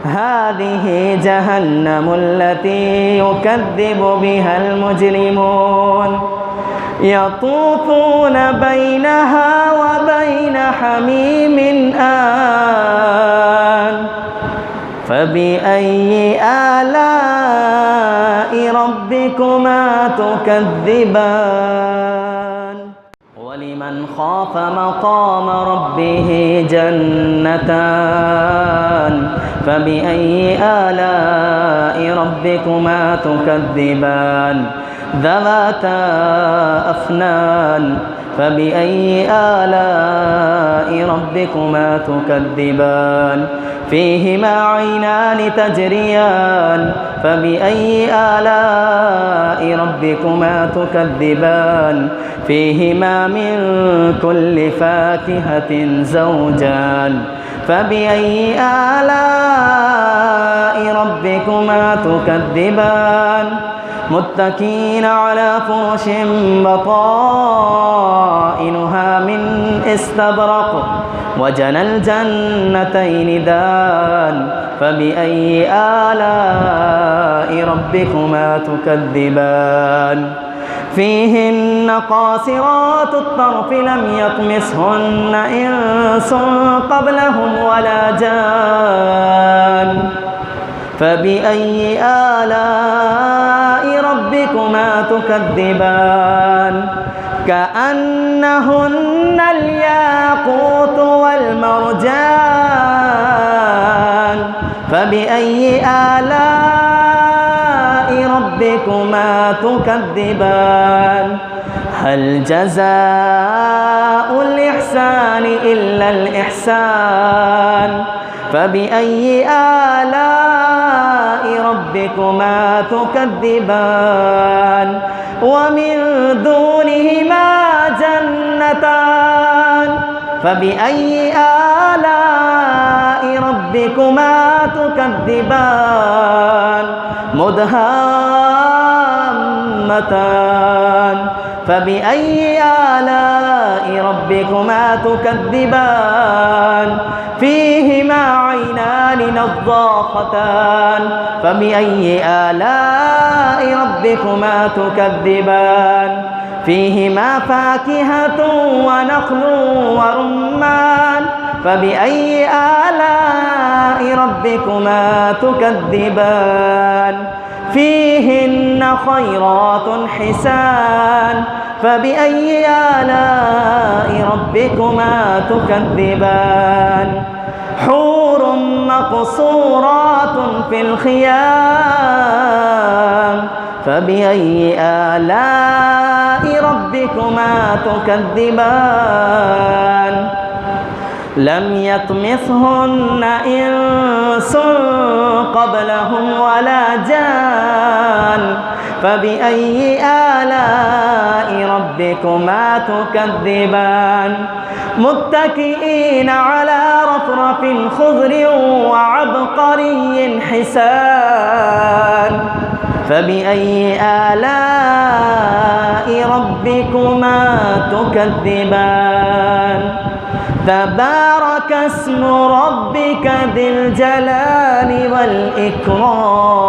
هذه جهنم التي يكذب بها المجرمون يطوفون بينها وبين حميم آن فبأي آلاء ربكما تكذبان ولمن خاف مقام ربه جنتان فبأي آلاء ربكما تكذبان ذواتا أفنان فبأي آلاء ربكما تكذبان فيهما عينان تجريان فبأي آلاء ربكما تكذبان فيهما من كل فاكهة زوجان فبأي آلاء ربكما تكذبان متكئين على فرش بطائنها من استبرق وجنى الجنتين دان فبأي آلاء ربكما تكذبان فيهن قاصرات الطرف لم يطمسهن إنس قبلهم ولا جان فبأي آلاء ربكما تكذبان كأنهن الياقوت والمرجان فبأي آلاء ربكما تكذبان هل جزاء الإحسان إلا الإحسان فبأي آلاء ربكما تكذبان ومن دونهما جنتان فبأي آلاء ربكما تكذبان مدهامتان فبأي آلاء ربكما تكذبان فيهما عينان نضاختان فبأي آلاء ربكما تكذبان فيهما فاكهة ونخل ورمان فبأي آلاء ربكما تكذبان فيهن خيرات حسان فبأي آلاء ربكما تكذبان حور مقصورات في الخيام فبأي آلاء ربكما تكذبان لم يطمثهن إنس قبلهم ولا جان فبأي آلاء ربكما تكذبان متكئين على رفرف خضر وعبقري حسان فبأي آلاء ربكما تكذبان تبارك اسم ربك ذي الجلال والإكرام